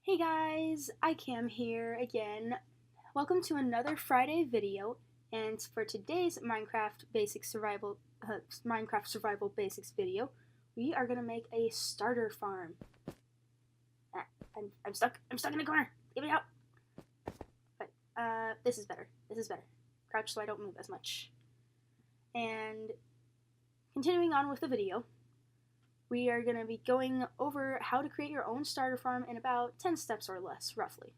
Hey guys, iCam here again. Welcome to another Friday video, and for today's Minecraft Survival Basics video, we are gonna make a starter farm. Ah, I'm stuck. I'm stuck in the corner. Get me out. But this is better. This is better. Crouch so I don't move as much. And continuing on with the video, we are going to be going over how to create your own starter farm in about 10 steps or less, roughly.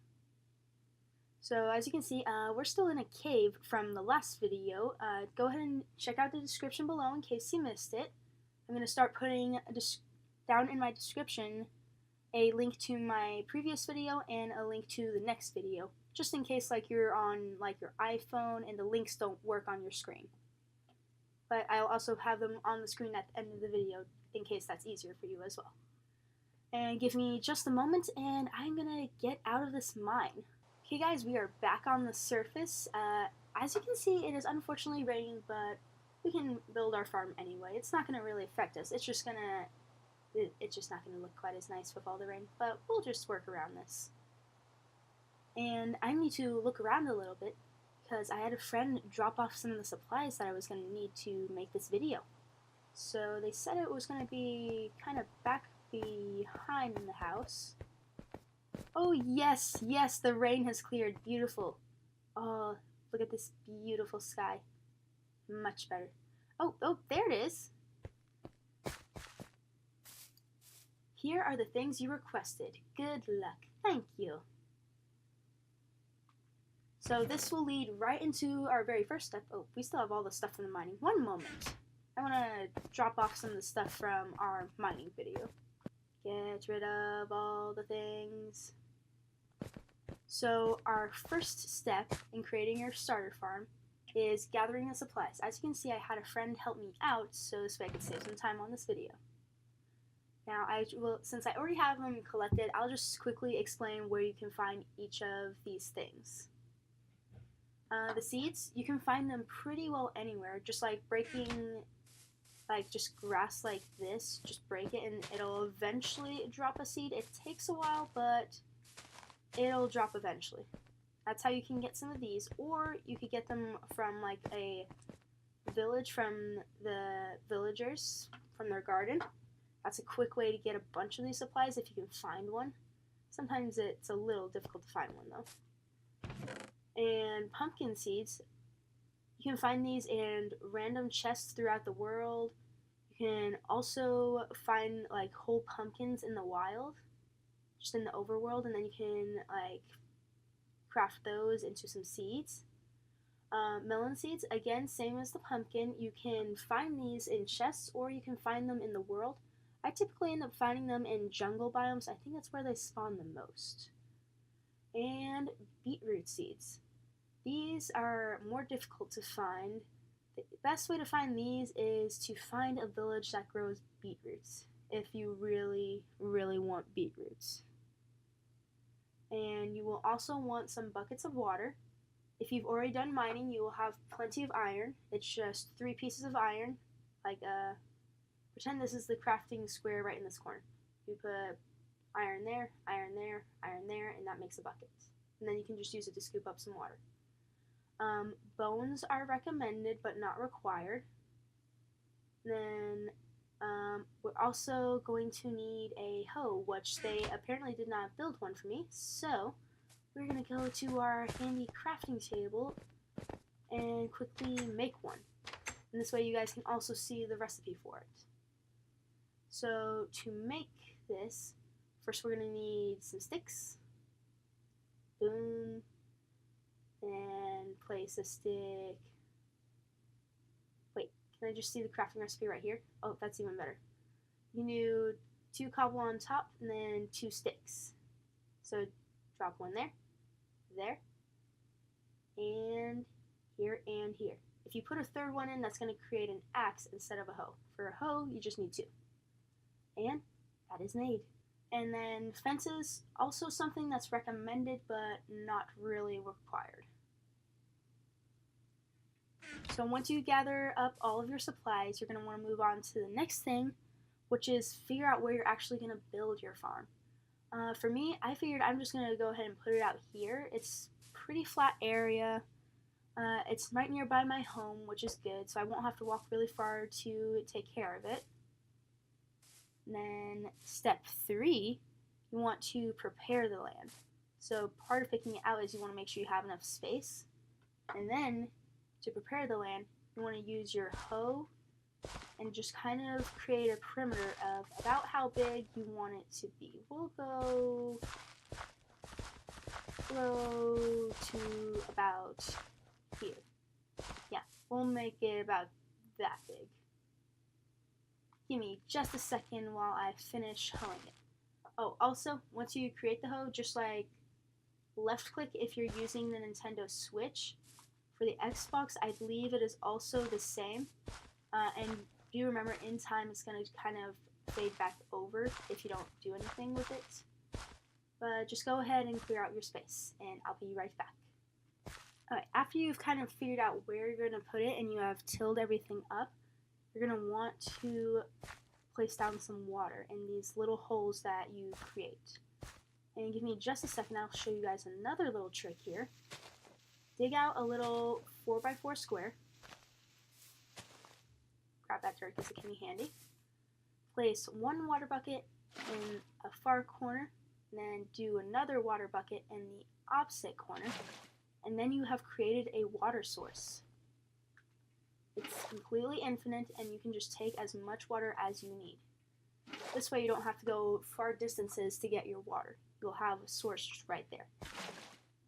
So as you can see, we're still in a cave from the last video. Go ahead and check out the description below in case you missed it. I'm going to start putting down in my description a link to my previous video and a link to the next video, just in case you're on your iPhone and the links don't work on your screen. But I'll also have them on the screen at the end of the video in case that's easier for you as well. And give me just a moment and I'm gonna get out of this mine. Okay guys, we are back on the surface. As you can see, it is unfortunately raining, but we can build our farm anyway. It's not gonna really affect us. It's just not gonna look quite as nice with all the rain, but we'll just work around this. And I need to look around a little bit because I had a friend drop off some of the supplies that I was going to need to make this video. So they said it was going to be kind of back behind the house. Oh yes, yes, the rain has cleared. Beautiful. Oh, look at this beautiful sky. Much better. Oh, there it is. Here are the things you requested. Good luck. Thank you. So this will lead right into our very first step. Oh, we still have all the stuff from the mining. One moment. I want to drop off some of the stuff from our mining video. Get rid of all the things. So our first step in creating your starter farm is gathering the supplies. As you can see, I had a friend help me out so this way I could save some time on this video. Now, since I already have them collected, I'll just quickly explain where you can find each of these things. The seeds, you can find them pretty well anywhere, just like breaking, just grass like this, just break it and it'll eventually drop a seed. It takes a while, but it'll drop eventually. That's how you can get some of these, or you could get them from a village, from the villagers, from their garden. That's a quick way to get a bunch of these supplies if you can find one. Sometimes it's a little difficult to find one though. And pumpkin seeds, you can find these in random chests throughout the world. You can also find whole pumpkins in the wild, just in the overworld, and then you can craft those into some seeds. Melon seeds, again, same as the pumpkin. You can find these in chests or you can find them in the world. I typically end up finding them in jungle biomes. I think that's where they spawn the most. And beetroot seeds. These are more difficult to find. The best way to find these is to find a village that grows beetroots, if you really, really want beetroots. And you will also want some buckets of water. If you've already done mining, you will have plenty of iron. It's just 3 pieces of iron. Pretend this is the crafting square right in this corner. You put iron there, iron there, iron there, and that makes a bucket. And then you can just use it to scoop up some water. Bones are recommended but not required. Then we're also going to need a hoe, which they apparently did not build one for me. So we're going to go to our handy crafting table and quickly make one. And this way you guys can also see the recipe for it. So to make this, first we're going to need some sticks. Boom. And place a stick. Wait, can I just see the crafting recipe right here? Oh, that's even better. You need 2 cobble on top and then 2 sticks. So drop one there, there, and here and here. If you put a third one in, that's going to create an axe instead of a hoe. For a hoe, you just need 2. And that is made. And then fences, also something that's recommended but not really required. So once you gather up all of your supplies, you're going to want to move on to the next thing, which is figure out where you're actually going to build your farm. For me, I figured I'm just going to go ahead and put it out here. It's pretty flat area. It's right nearby my home, which is good, so I won't have to walk really far to take care of it. And then step 3, you want to prepare the land. So part of picking it out is you want to make sure you have enough space. And then to prepare the land, you want to use your hoe and just kind of create a perimeter of about how big you want it to be. We'll go to about here. Yeah, we'll make it about that big. Give me just a second while I finish hoeing it. Oh, also, once you create the hoe, just like left click if you're using the Nintendo Switch. For the Xbox, I believe it is also the same. And do remember, in time, it's going to kind of fade back over if you don't do anything with it. But just go ahead and clear out your space, and I'll be right back. Alright, after you've kind of figured out where you're going to put it and you have tilled everything up, you're going to want to place down some water in these little holes that you create. And give me just a second, I'll show you guys another little trick here. Dig out a little 4x4 square. Grab that dirt because it can be handy. Place one water bucket in a far corner, and then do another water bucket in the opposite corner, and then you have created a water source. It's completely infinite, and you can just take as much water as you need. This way you don't have to go far distances to get your water. You'll have a source just right there.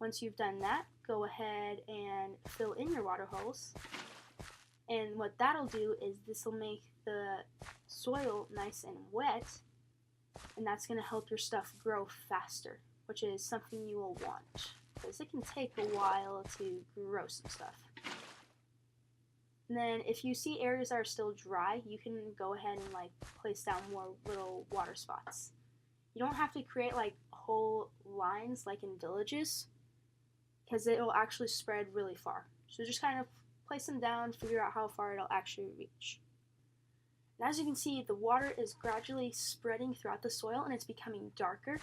Once you've done that, go ahead and fill in your water holes. And what that'll do is this will make the soil nice and wet, and that's going to help your stuff grow faster, which is something you will want, because it can take a while to grow some stuff. And then if you see areas that are still dry, you can go ahead and like place down more little water spots. You don't have to create like whole lines like in villages, because it'll actually spread really far. So just kind of place them down, figure out how far it'll actually reach. And as you can see, the water is gradually spreading throughout the soil and it's becoming darker.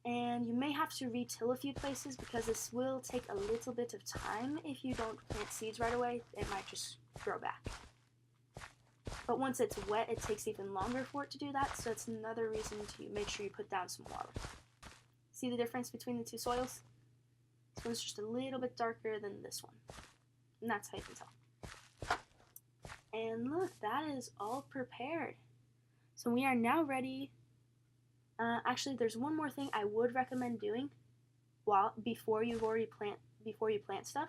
And you may have to re-till a few places because this will take a little bit of time. If you don't plant seeds right away, it might just grow back. But once it's wet, it takes even longer for it to do that, so that's another reason to make sure you put down some water. See the difference between the two soils? This one's just a little bit darker than this one. And that's how you can tell. And look, that is all prepared. So we are now ready. Actually, there's one more thing I would recommend doing before you plant stuff,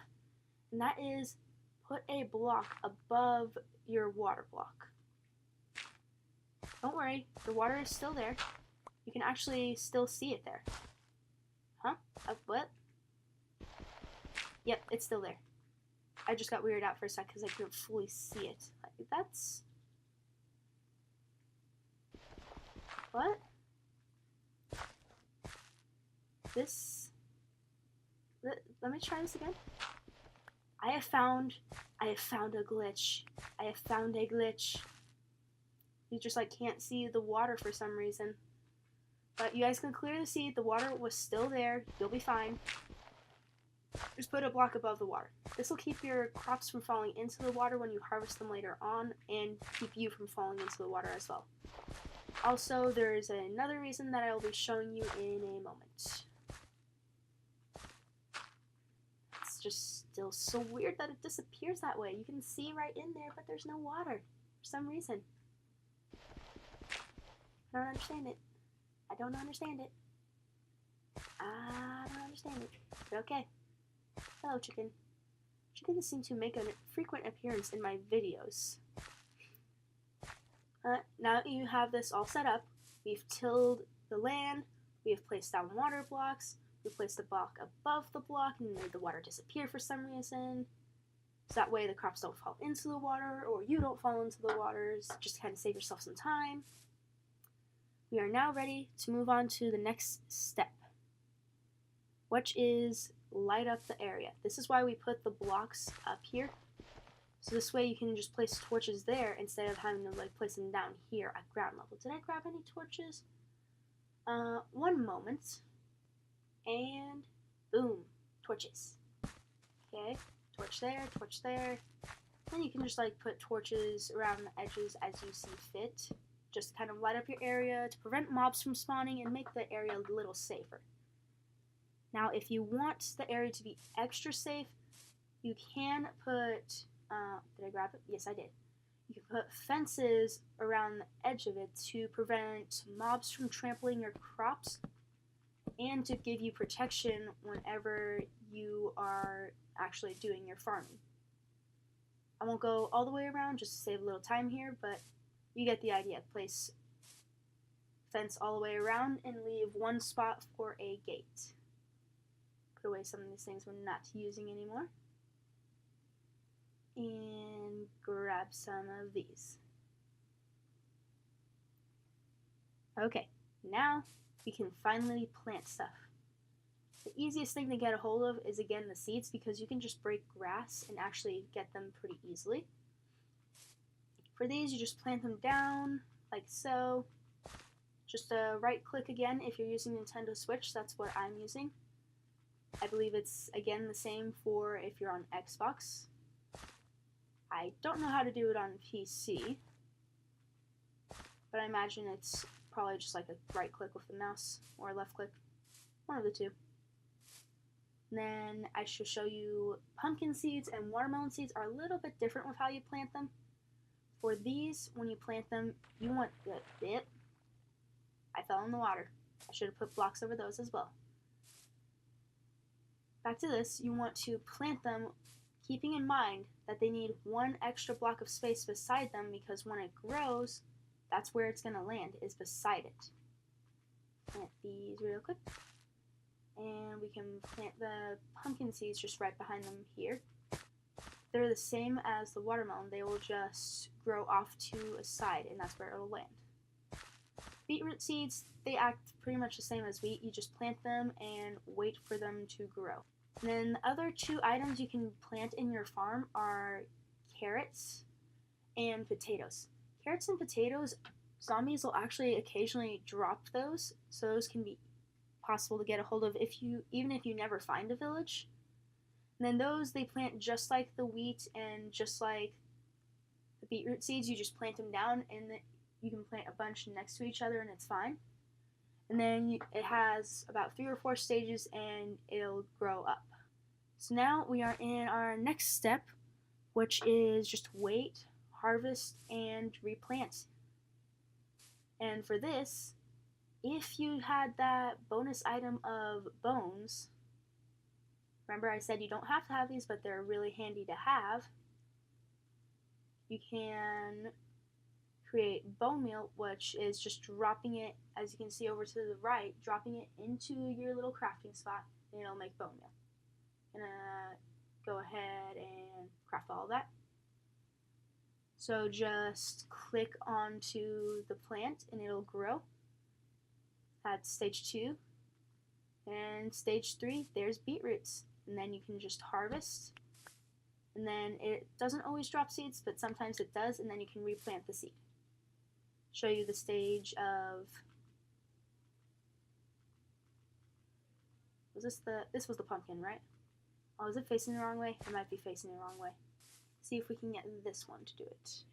and that is put a block above your water block. Don't worry, the water is still there. You can actually still see it there. Huh? What? Yep, it's still there. I just got weirded out for a sec because I couldn't fully see it. Like, that's... What? Let me try this again. I have found a glitch. I have found a glitch. You just like can't see the water for some reason. But you guys can clearly see the water was still there. You'll be fine. Just put a block above the water. This will keep your crops from falling into the water when you harvest them later on, and keep you from falling into the water as well. Also, there is another reason that I will be showing you in a moment. It's just still so weird that it disappears that way. You can see right in there, but there's no water for some reason. I don't understand it. I don't understand it. I don't understand it. But okay. Hello, chicken. Chickens seem to make a frequent appearance in my videos. Now that you have this all set up, we've tilled the land, we have placed down water blocks, we placed a block above the block and made the water disappear for some reason. So that way the crops don't fall into the water, or you don't fall into the waters, just to kind of save yourself some time. We are now ready to move on to the next step, which is light up the area. This is why we put the blocks up here. So this way you can just place torches there instead of having to like place them down here at ground level. Did I grab any torches? One moment, and boom, torches. Okay, torch there, torch there. Then you can just like put torches around the edges as you see fit. Just kind of light up your area to prevent mobs from spawning and make the area a little safer. Now, if you want the area to be extra safe, you can put, did I grab it? Yes, I did. You can put fences around the edge of it to prevent mobs from trampling your crops and to give you protection whenever you are actually doing your farming. I won't go all the way around just to save a little time here, but you get the idea. Place fence all the way around and leave one spot for a gate. Put away some of these things we're not using anymore. And grab some of these. Okay, now we can finally plant stuff. The easiest thing to get a hold of is again the seeds because you can just break grass and actually get them pretty easily. For these, you just plant them down like so. Just right click again if you're using Nintendo Switch, that's what I'm using. I believe it's again the same for if you're on Xbox. I don't know how to do it on PC, but I imagine it's probably just like a right click with the mouse or a left click, one of the two. And then I should show you pumpkin seeds and watermelon seeds are a little bit different with how you plant them. For these, when you plant them, you want it. I fell in the water. I should have put blocks over those as well. Back to this, you want to plant them keeping in mind that they need one extra block of space beside them because when it grows, that's where it's going to land, is beside it. Plant these real quick. And we can plant the pumpkin seeds just right behind them here. They're the same as the watermelon. They will just grow off to a side, and that's where it will land. Beetroot seeds, they act pretty much the same as wheat. You just plant them and wait for them to grow. And then the other two items you can plant in your farm are carrots and potatoes. Carrots and potatoes, zombies will actually occasionally drop those, so those can be possible to get a hold of even if you never find a village. And then those they plant just like the wheat and just like the beetroot seeds. You just plant them down and you can plant a bunch next to each other and it's fine. And then it has about 3 or 4 stages and it'll grow up. So now we are in our next step, which is just wait, harvest, and replant. And for this, if you had that bonus item of bones, remember I said you don't have to have these, but they're really handy to have. You can create bone meal, which is just dropping it, as you can see over to the right, dropping it into your little crafting spot, and it'll make bone meal. I'm gonna go ahead and craft all that. So just click onto the plant and it'll grow. That's stage 2. And stage 3, there's beetroots. And then you can just harvest. And then it doesn't always drop seeds, but sometimes it does, and then you can replant the seed. Show you the stage of... This was the pumpkin, right? Oh, is it facing the wrong way? It might be facing the wrong way. See if we can get this one to do it.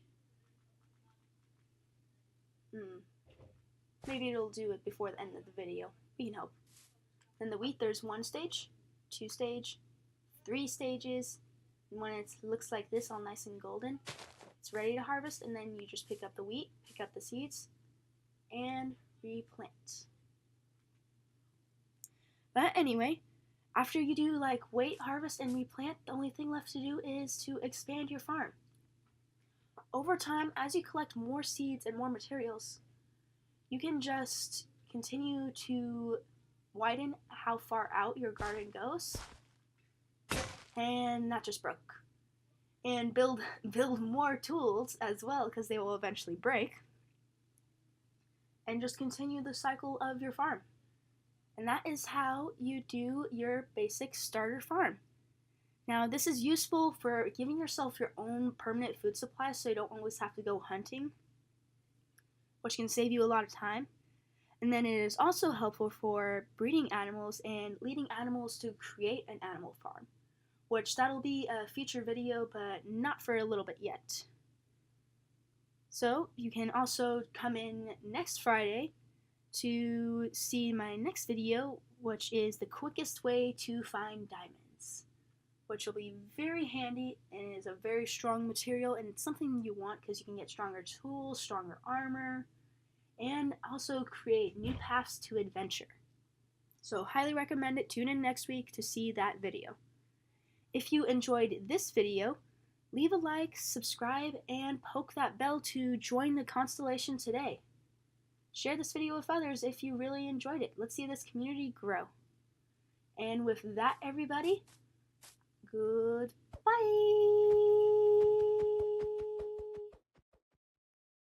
Maybe it'll do it before the end of the video. We can hope. Then the wheat, there's 1 stage, 2 stage, 3 stages. And when it looks like this, all nice and golden, it's ready to harvest. And then you just pick up the wheat, pick up the seeds, and replant. But anyway, after you do like wait, harvest, and replant, the only thing left to do is to expand your farm. Over time, as you collect more seeds and more materials, you can just continue to widen how far out your garden goes. And that just broke. And build more tools as well, because they will eventually break. And just continue the cycle of your farm. And that is how you do your basic starter farm. Now, this is useful for giving yourself your own permanent food supply so you don't always have to go hunting, which can save you a lot of time. And then it is also helpful for breeding animals and leading animals to create an animal farm, which that'll be a future video, but not for a little bit yet. So you can also come in next Friday to see my next video, which is the quickest way to find diamonds, which will be very handy and is a very strong material, and it's something you want because you can get stronger tools, stronger armor, and also create new paths to adventure. So highly recommend it. Tune in next week to see that video. If you enjoyed this video, leave a like, subscribe, and poke that bell to join the constellation today. Share this video with others if you really enjoyed it. Let's see this community grow. And with that, everybody, goodbye!